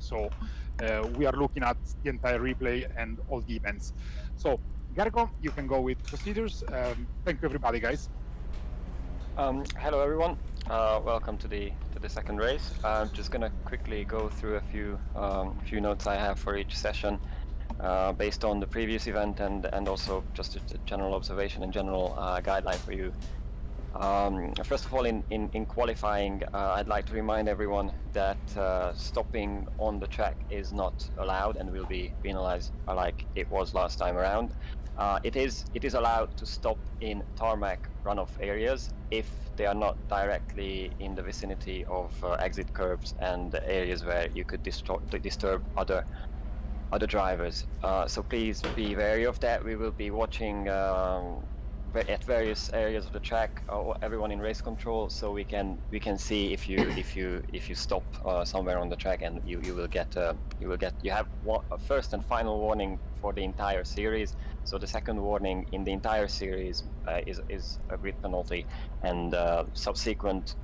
So we are looking at the entire replay and all the events. So Gargo, you can go with procedures. Thank you, everybody, guys. Hello everyone. Welcome to the second race. I'm just gonna quickly go through a few notes I have for each session, based on the previous event and also just a general observation and general guideline for you. First of all, in qualifying, I'd like to remind everyone that stopping on the track is not allowed and will be penalized like it was last time around. It is allowed to stop in tarmac runoff areas if they are not directly in the vicinity of exit curbs and areas where you could disturb other drivers. So please be wary of that. We will be watching at various areas of the track, everyone in race control, so we can see if you stop somewhere on the track, and you have a first and final warning for the entire series. So the second warning in the entire series is a grid penalty, and subsequent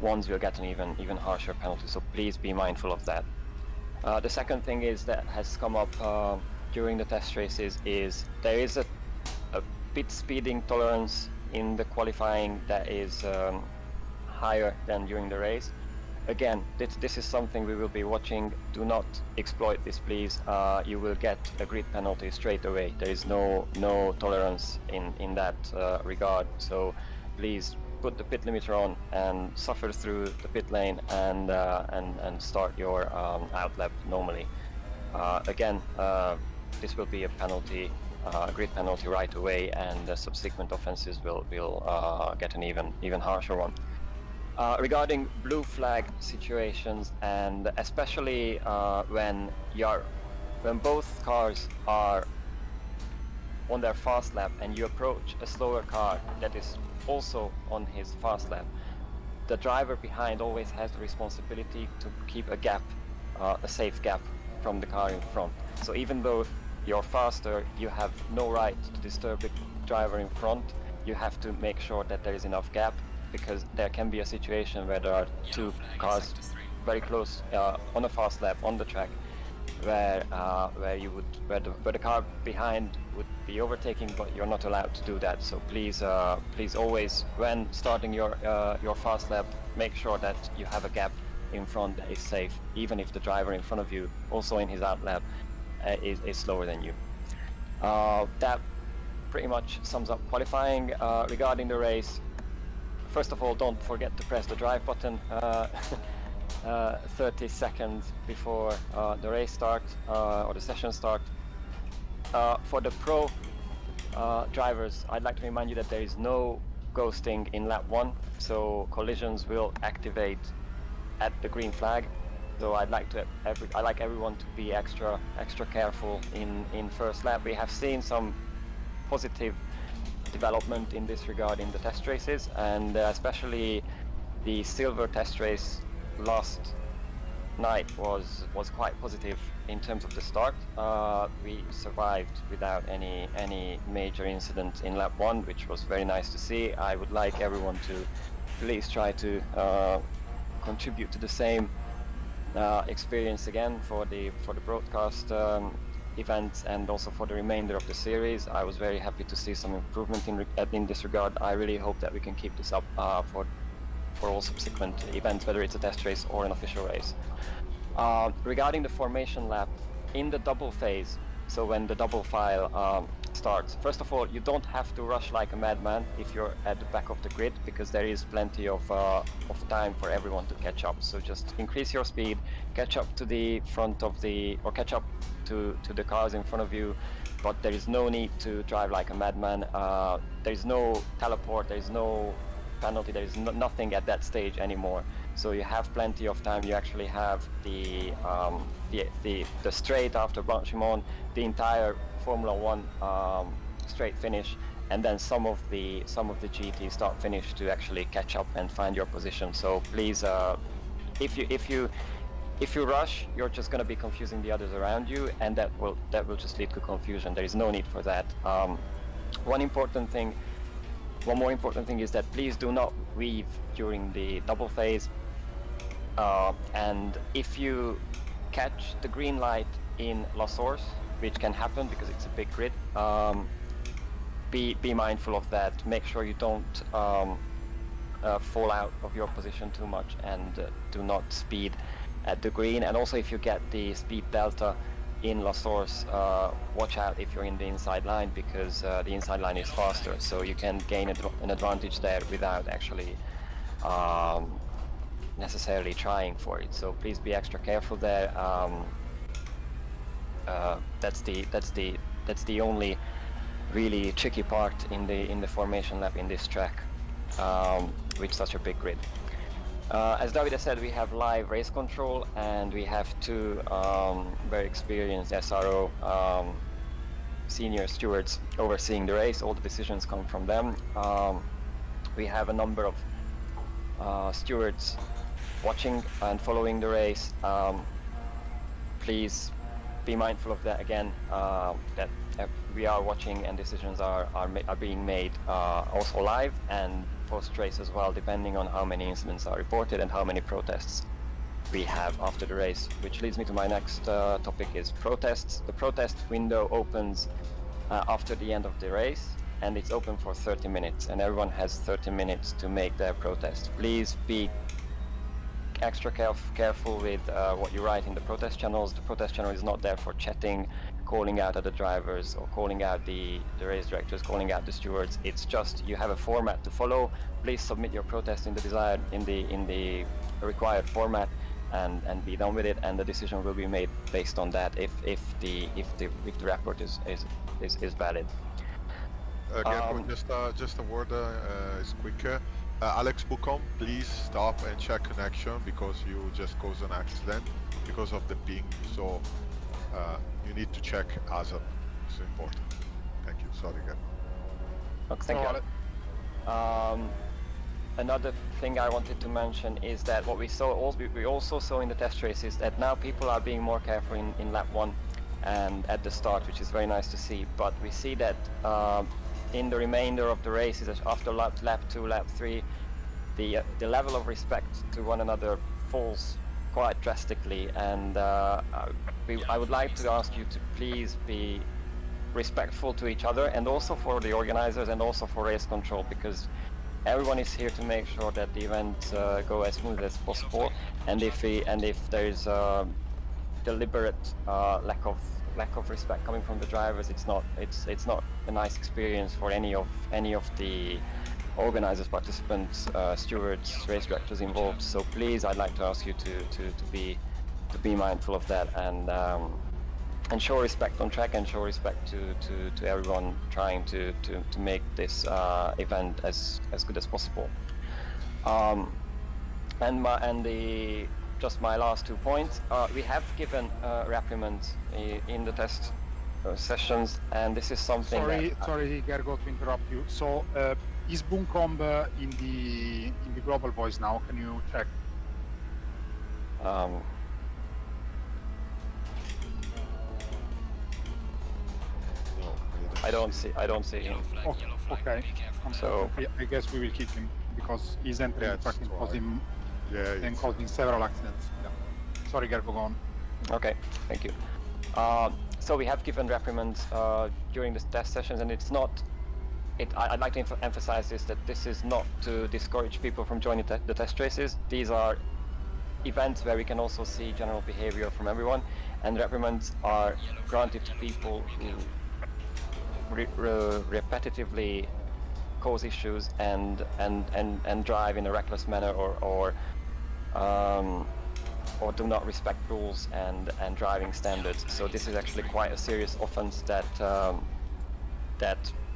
ones will get an even harsher penalty. So please be mindful of that. The second thing is that has come up during the test races is there is a pit speeding tolerance in the qualifying that is higher than during the race. Again, this is something we will be watching. Do not exploit this, please. You will get a grid penalty straight away. There is no tolerance in that regard. So please put the pit limiter on and suffer through the pit lane and start your out lap normally. Again, this will be a penalty, grid penalty right away, and the subsequent offenses will get an even harsher one. Regarding blue flag situations, and especially when both cars are on their fast lap and you approach a slower car that is also on his fast lap, the driver behind always has the responsibility to keep a gap, a safe gap from the car in front. So even though you're faster, you have no right to disturb the driver in front. You have to make sure that there is enough gap, because there can be a situation where there are two cars very close on a fast lap on the track, where the car behind would be overtaking, but you're not allowed to do that. So please always, when starting your fast lap, make sure that you have a gap in front that is safe, even if the driver in front of you, also in his out lap, is slower than you. That pretty much sums up qualifying. Regarding the race, first of all, don't forget to press the drive button 30 seconds before the race starts or the session starts. For the pro drivers, I'd like to remind you that there is no ghosting in lap 1, so collisions will activate at the green flag. So I like everyone to be extra careful in first lap. We have seen some positive development in this regard in the test races, and especially the silver test race last night was quite positive in terms of the start. We survived without any major incident in lap 1, which was very nice to see. I would like everyone to please try to contribute to the same experience again for the broadcast events, and also for the remainder of the series. I was very happy to see some improvement in this regard. I really hope that we can keep this up for all subsequent events, whether it's a test race or an official race. Regarding the formation lap, in the double phase, so when the double file starts, first of all, you don't have to rush like a madman if you're at the back of the grid, because there is plenty of time for everyone to catch up. So just increase your speed, catch up to the front of catch up to the cars in front of you, but there is no need to drive like a madman. There is no teleport, there is no penalty, there is nothing at that stage anymore. So you have plenty of time. You actually have the straight after Blanchimont, the entire Formula 1 straight finish, and then some of the GT start finish to actually catch up and find your position. So please, if you rush, you're just going to be confusing the others around you, and that will just lead to confusion. There is no need for that. One more important thing is that please do not weave during the double phase. And if you catch the green light in La Source, which can happen because it's a big grid, be mindful of that. Make sure you don't fall out of your position too much, and do not speed at the green. And also, if you get the speed delta in La Source, watch out if you're in the inside line, because the inside line is faster, so you can gain an advantage there without actually necessarily trying for it. So please be extra careful there. That's the only really tricky part in the formation lap in this track, with such a big grid. As Davide said, we have live race control, and we have two very experienced SRO senior stewards overseeing the race. All the decisions come from them. We have a number of stewards watching and following the race. Please be mindful of that again, that we are watching, and decisions are being made also live and post-race as well, depending on how many incidents are reported and how many protests we have after the race. Which leads me to my next topic, is protests. The protest window opens after the end of the race, and it's open for 30 minutes, and everyone has 30 minutes to make their protest. Please be extra careful with what you write in the protest channels. The protest channel is not there for chatting, calling out at the drivers, or calling out the race directors, calling out the stewards. It's just, you have a format to follow. Please submit your protest in the required format, and be done with it, and the decision will be made based on that, if the report is valid. Just a word, is quicker. Alex Bucom, please stop and check connection, because you just caused an accident because of the ping. So you need to check ASAP. It's important. Thank you. Sorry again. Okay, thank you. Another thing I wanted to mention is that what we also saw in the test races, that now people are being more careful in lap 1 and at the start, which is very nice to see. But we see that in the remainder of the races, after lap 2, lap 3, the level of respect to one another falls quite drastically, and I would like to ask you to please be respectful to each other, and also for the organizers, and also for race control, because everyone is here to make sure that the events go as smooth as possible. And if there is deliberate lack of respect coming from the drivers, it's not a nice experience for any of the organizers, participants, stewards, race directors involved. So please, I'd like to ask you to be mindful of that, and show respect on track, and show respect to everyone trying to make this event as good as possible. Just my last 2 points. We have given reprimands in the test sessions, and this is something. Sorry, Gergo, to interrupt you. So, is Buncombe in the global voice now? Can you check? I don't see him. Oh, okay. So I guess we will keep him, because he's entering the track and causing several accidents. Yeah. Sorry, Gergo, go on. Okay, thank you. So we have given reprimands during the test sessions, and it's not. I'd like to emphasize that this is not to discourage people from joining the test races. These are events where we can also see general behavior from everyone, and reprimands are granted to people who repetitively cause issues and drive in a reckless manner, or do not respect rules and driving standards. So this is actually quite a serious offense that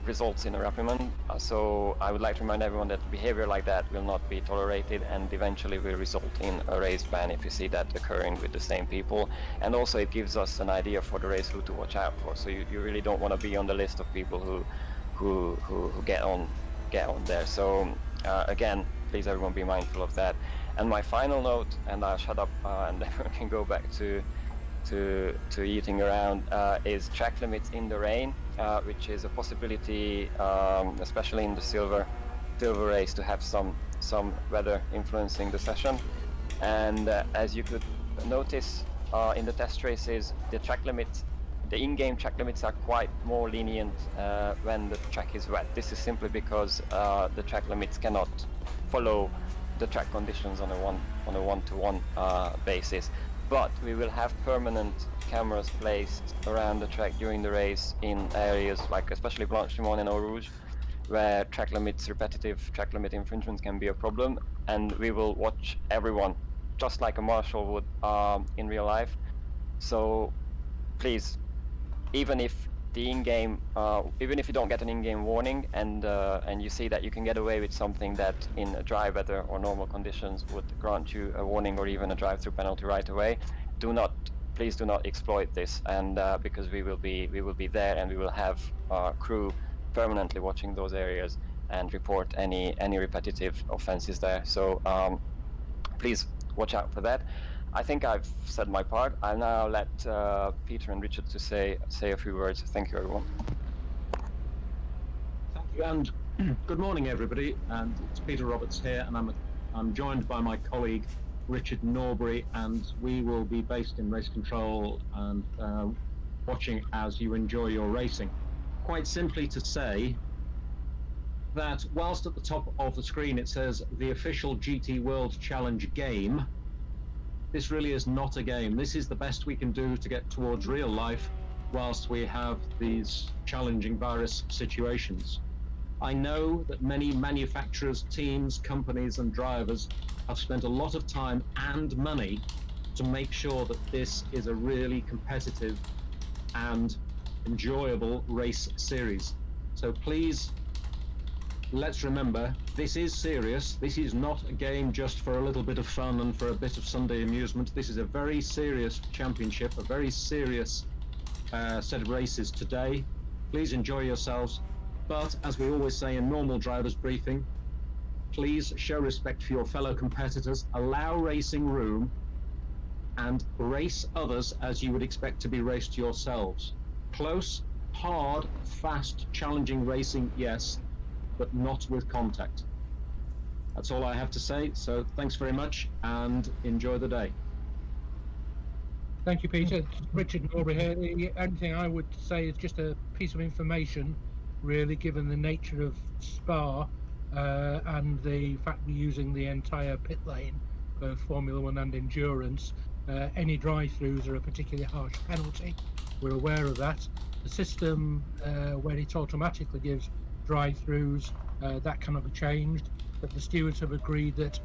results in a reprimand. So I would like to remind everyone that behavior like that will not be tolerated, and eventually will result in a race ban if you see that occurring with the same people. And also it gives us an idea for the race who to watch out for. So you really don't want to be on the list of people who get on there. So again, please everyone be mindful of that. And my final note, and I'll shut up and everyone can go back to eating around, is track limits in the rain, which is a possibility, especially in the silver race, to have some weather influencing the session. And as you could notice in the test races, the track limits, the in-game track limits are quite more lenient when the track is wet. This is simply because the track limits cannot follow the track conditions on a one-to-one basis. But we will have permanent cameras placed around the track during the race in areas like especially Blanchimont and Eau Rouge, where track limits, repetitive track limit infringements can be a problem, and we will watch everyone just like a marshal would in real life. So please, even if the in-game, even if you don't get an in-game warning and you see that you can get away with something that in dry weather or normal conditions would grant you a warning or even a drive-through penalty right away, please do not exploit this. And because we will be there, and we will have our crew permanently watching those areas and report any repetitive offenses there. So please watch out for that. I think I've said my part. I'll now let Peter and Richard to say a few words. Thank you, everyone. Thank you, and good morning, everybody. And it's Peter Roberts here, and I'm joined by my colleague Richard Norbury, and we will be based in race control and watching as you enjoy your racing. Quite simply to say that whilst at the top of the screen it says the official GT World Challenge game, this really is not a game. This is the best we can do to get towards real life whilst we have these challenging virus situations. I know that many manufacturers, teams, companies and drivers have spent a lot of time and money to make sure that this is a really competitive and enjoyable race series. So please, let's remember, this is serious. This is not a game just for a little bit of fun and for a bit of Sunday amusement. This is a very serious championship, a very serious set of races today. Please enjoy yourselves. But as we always say in normal drivers briefing, please show respect for your fellow competitors, allow racing room, and race others as you would expect to be raced yourselves. Close, hard, fast, challenging racing, yes, but not with contact. That's all I have to say. So thanks very much and enjoy the day. Thank you, Peter. Richard Norbury here. The only thing I would say is just a piece of information, really, given the nature of Spa and the fact we're using the entire pit lane for Formula One and endurance. Any drive-throughs are a particularly harsh penalty. We're aware of that. The system where it automatically gives drive-throughs, that cannot be changed, but the stewards have agreed that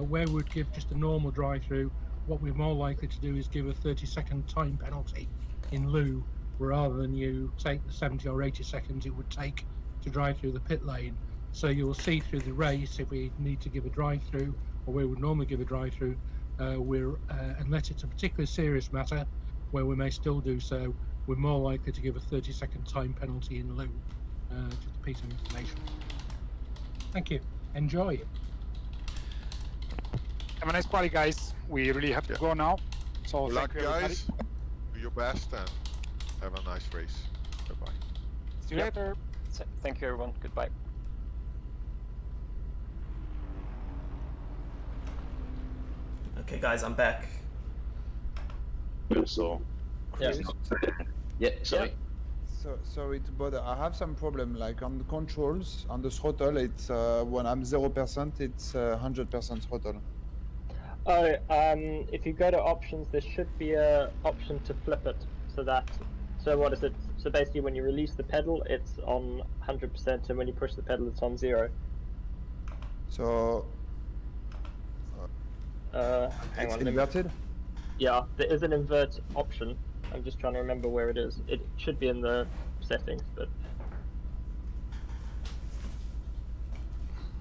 where we'd give just a normal drive-through, what we're more likely to do is give a 30-second time penalty in lieu, rather than you take the 70 or 80 seconds it would take to drive through the pit lane. So you will see through the race, if we need to give a drive-through, or we would normally give a drive-through, unless it's a particularly serious matter, where we may still do so, we're more likely to give a 30-second time penalty in lieu. Just a piece of information. Thank you. Enjoy. Have a nice party, guys. We really have to go now. So Good luck, thank you, everybody. guys. Do your best and have a nice race. Bye-bye. See you later. Thank you, everyone. Goodbye. Okay, guys, I'm back. So, Yeah. yeah, sorry. So sorry to bother. I have some problem. Like on the controls, on the throttle, it's when I'm 0%, it's 100% throttle. Oh, if you go to options, there should be a option to flip it so what is it? So basically when you release the pedal, it's on 100%, and when you push the pedal, it's on 0. So hang it's on. inverted. Yeah, there is an invert option. I'm just trying to remember where it is. It should be in the settings, but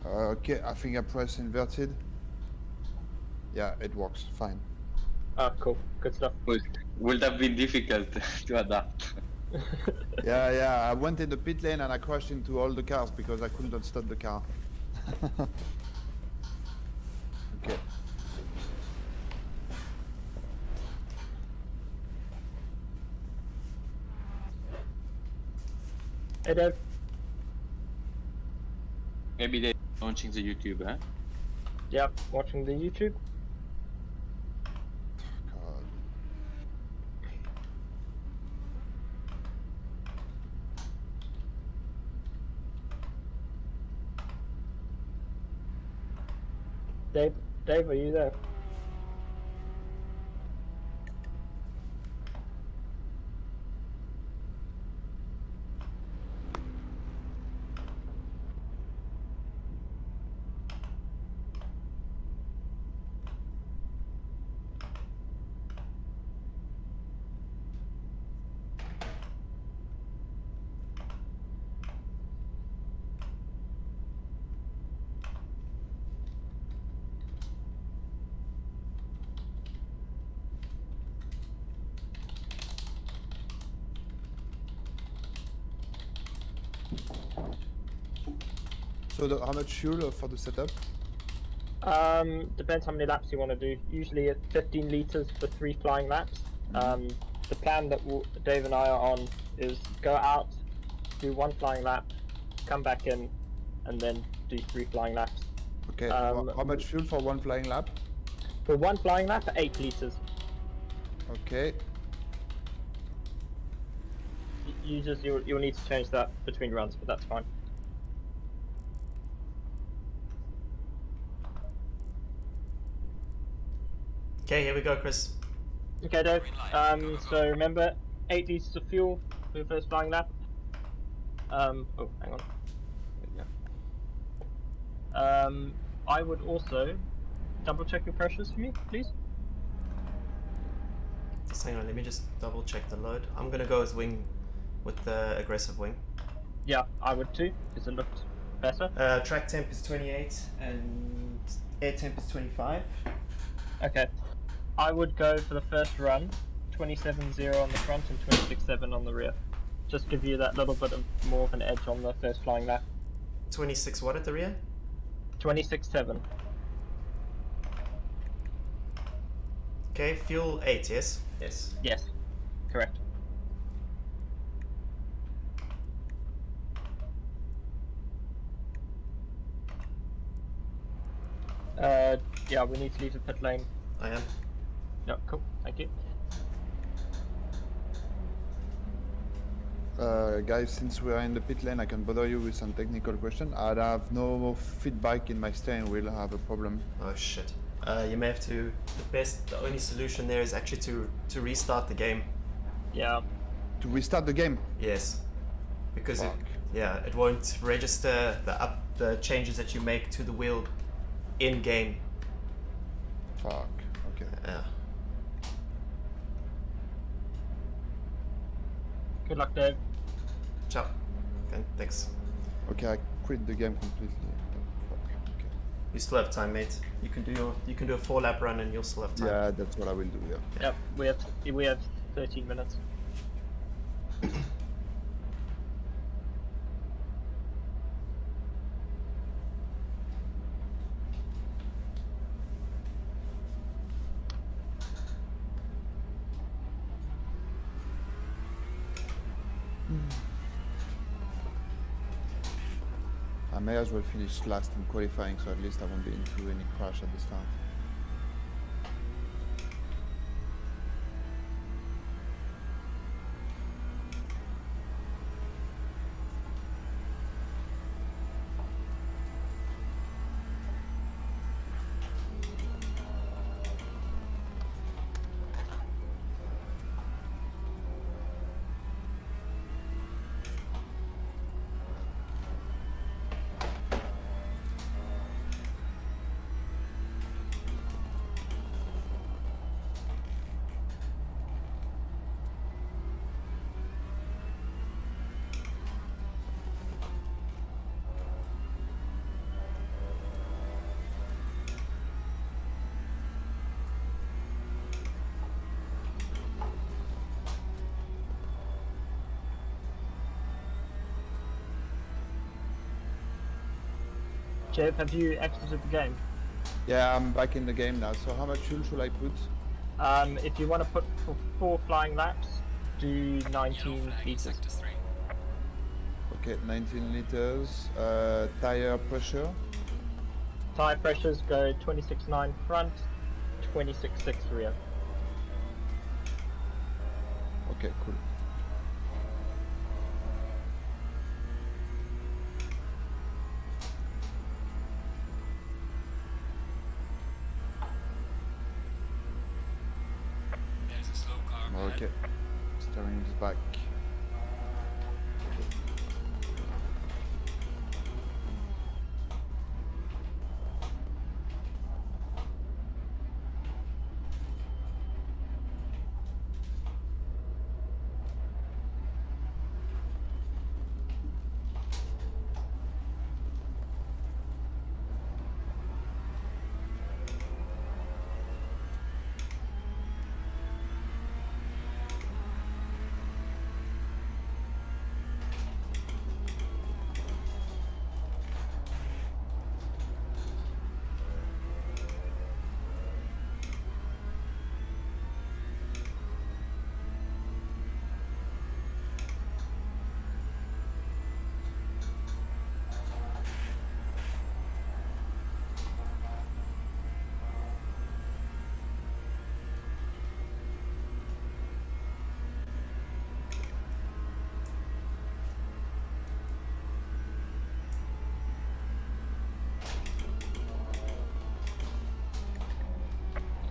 Okay, I think I press inverted. Yeah, it works fine. cool, good stuff. Would have been difficult to adapt. Yeah, I went in the pit lane and I crashed into all the cars because I couldn't stop the car. Okay. Hey Dave. Maybe they're launching the YouTube, huh? Yep, watching the YouTube. Dave, are you there? So how much fuel for the setup? Depends how many laps you want to do. Usually it's 15 liters for 3 flying laps. The plan that Dave and I are on is go out, do 1 flying lap, come back in, and then do 3 flying laps. Okay. How much fuel for 1 flying lap? For 1 flying lap, 8 liters. Okay. You'll need to change that between runs, but that's fine. Okay, here we go, Chris. Okay, Dave. So remember, 8 liters of fuel for your first flying lap. Oh, hang on. There we go. I would also double check your pressures for me, please. Just hang on, let me just double check the load. I'm gonna go with the aggressive wing. Yeah, I would too, because it looked better. Track temp is 28 and air temp is 25. Okay. I would go for the first run, 27.0 on the front and 26.7 on the rear. Just give you that little bit of more of an edge on the first flying lap. 26 what at the rear? 26.7. Okay, fuel 8, yes? Yes. Yes, correct. Yeah, we need to leave the pit lane. I am. Yep, cool, thank you. Guys, since we are in the pit lane, I can bother you with some technical question. I have no feedback in my steering wheel. I have a problem. Oh shit. You may have to. The only solution there is actually to restart the game. Yeah. To restart the game? Yes. Because it won't register the changes that you make to the wheel in game. Fuck. Okay. Yeah. Good luck, Dave. Ciao. Okay, thanks. Okay, I quit the game completely. Fuck. Okay. You still have time, mate. You can do a 4-lap run and you'll still have time. Yeah, that's what I will do. Yeah. Yep, we have 13 minutes. I may as well finish last in qualifying, so at least I won't be into any crash at the start. Jeff, have you exited the game? Yeah, I'm back in the game now. So how much fuel should I put? If you want to put for 4 flying laps, do 19 liters. Okay, 19 liters. Tire pressure? Tire pressures go 26.9 front, 26.6 rear. Okay, cool. Okay. Steering is back.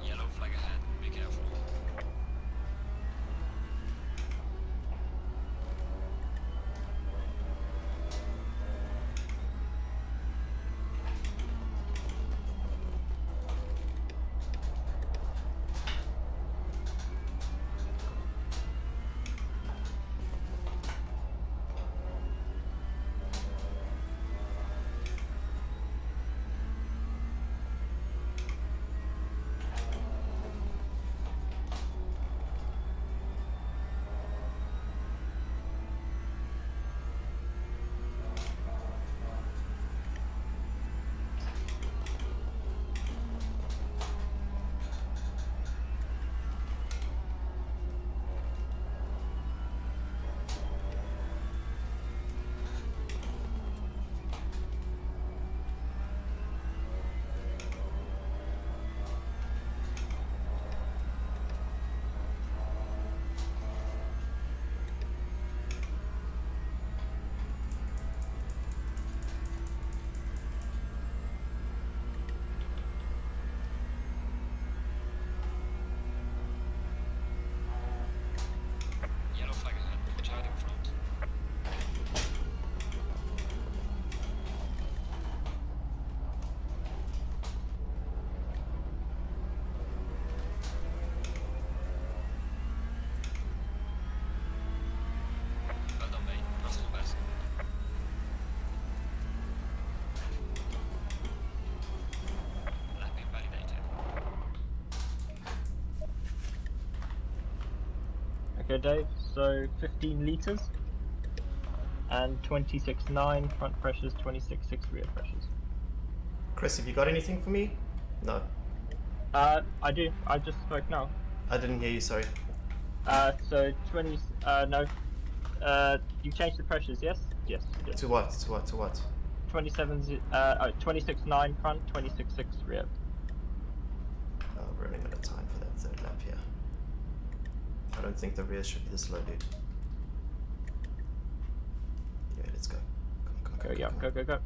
Yellow flag ahead. Be careful. Yellow flag ahead. Watch out in front. Well done, mate. Russell's best. Lapping validated. Okay, Dave. So 15 liters and 26.9 front pressures, 26.6 rear pressures. Chris, have you got anything for me? No, I do. I just spoke now. I didn't hear you. Sorry. So 20. No. You changed the pressures, yes? Yes. Yes. To what? To what? To what? 26.9 front, 26.6 rear. Oh, we're running out of time for that third lap here. I don't think the rear should be this low, dude. Yeah, let's go. Come on, Go, yeah, come on. go.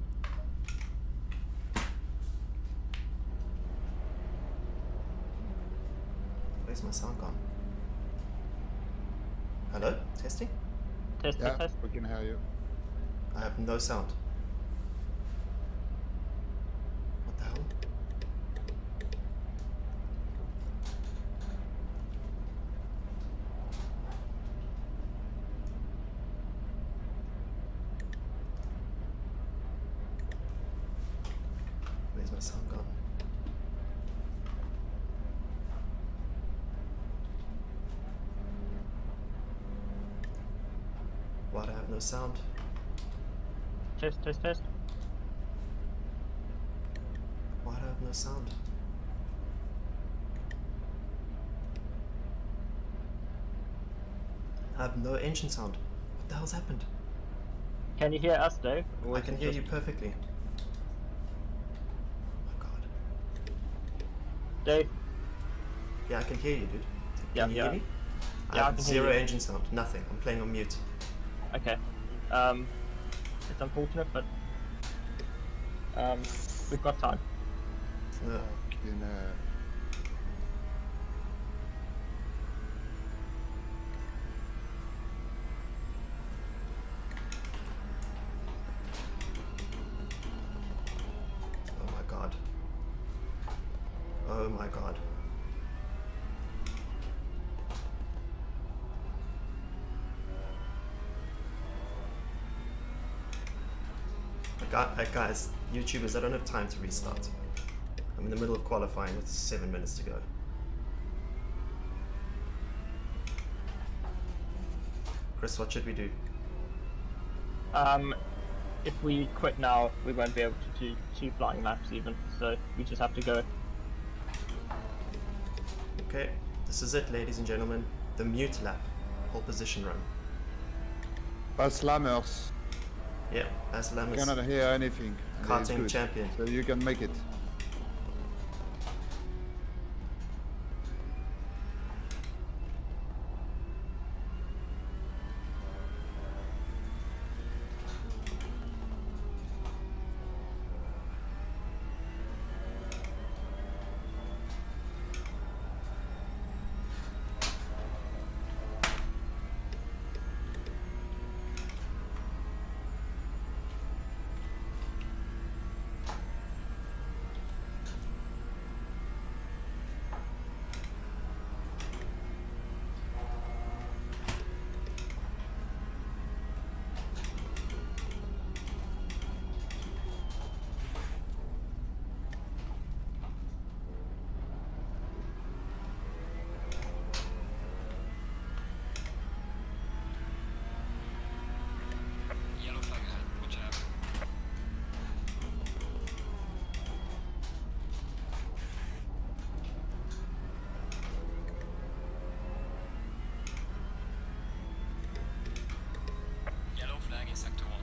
Where's my sound gone? Hello? Testing? Test, Yeah, test. we can hear you. I have no sound. What the hell? Where's my sound gone? Why do I have no sound? Test. Why do I have no sound? I have no engine sound. What the hell's happened? Can you hear us, Dave? Or I is can it hear just- you perfectly. Oh my god. Dave? Yeah, I can hear you, dude. Yeah, Can you yeah. hear me? I Yeah, I have can hear zero you. engine sound. Nothing. I'm playing on mute. Okay. It's unfortunate, but we've got time. No. Fucking, Oh my god. Guys, YouTubers, I don't have time to restart. I'm in the middle of qualifying with 7 minutes to go. Chris, what should we do? If we quit now, we won't be able to do 2 flying laps even, so we just have to go. Okay, this is it, ladies and gentlemen. The mute lap. Pole position run. Pass Lammers. Yeah, as Lammers. Cannot hear anything. and he's Karting good. champion. So you can make it. Yellow flag ahead. Watch out. Yellow flag in sector 1.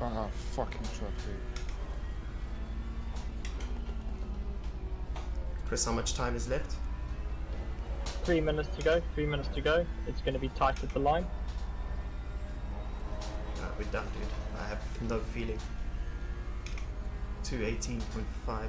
Ah, fucking traffic. Chris, how much time is left? 3 minutes to go, 3 minutes to go. It's going to be tight at the line. We're done, dude. I have no feeling. 218.5.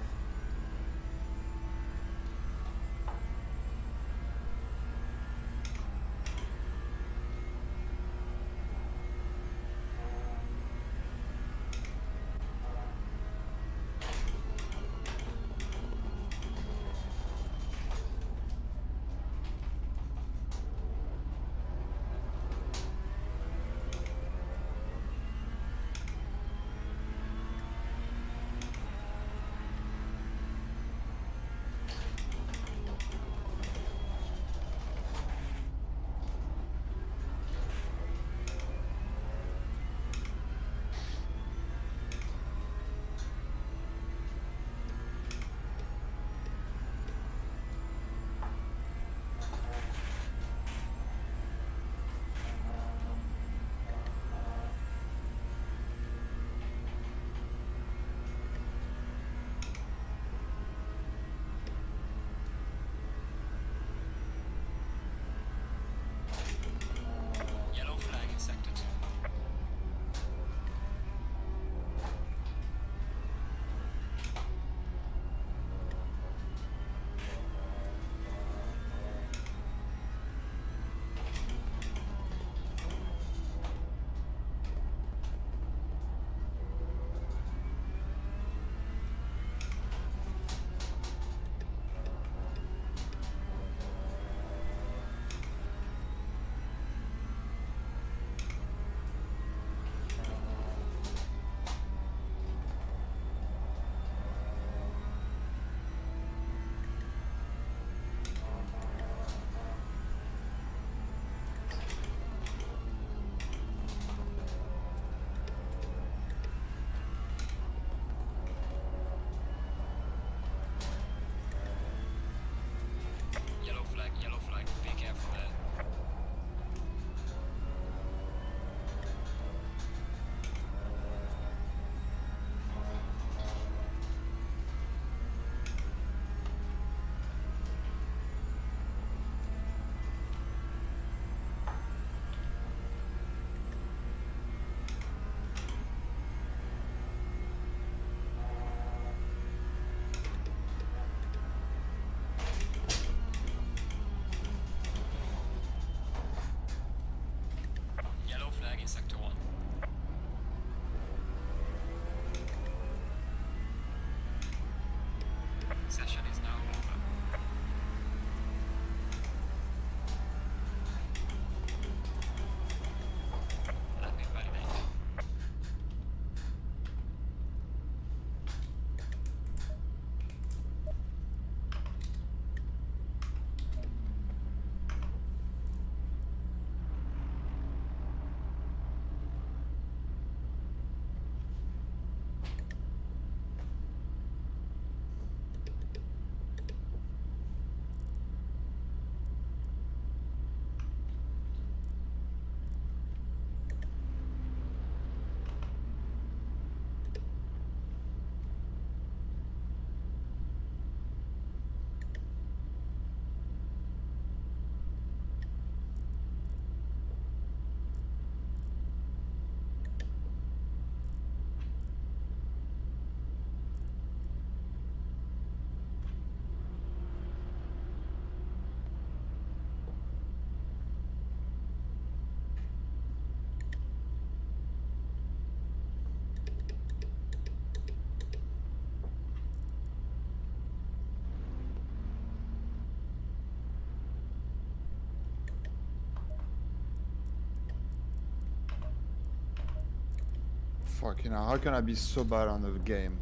Fucking hell, how can I be so bad on the game?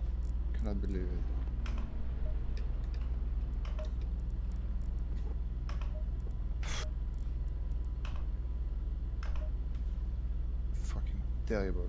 Cannot believe it. Fucking terrible.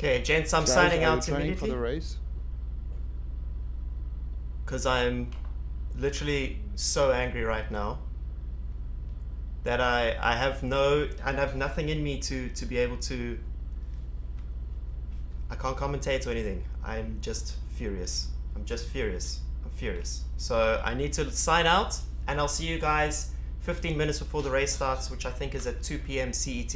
Okay, gents, I'm Guys, signing are you out training for immediately the race? because I'm literally so angry right now that I have nothing in me to be able to. I can't commentate or anything. I'm just furious. I'm furious. So I need to sign out, and I'll see you guys 15 minutes before the race starts, which I think is at 2 p.m. CET.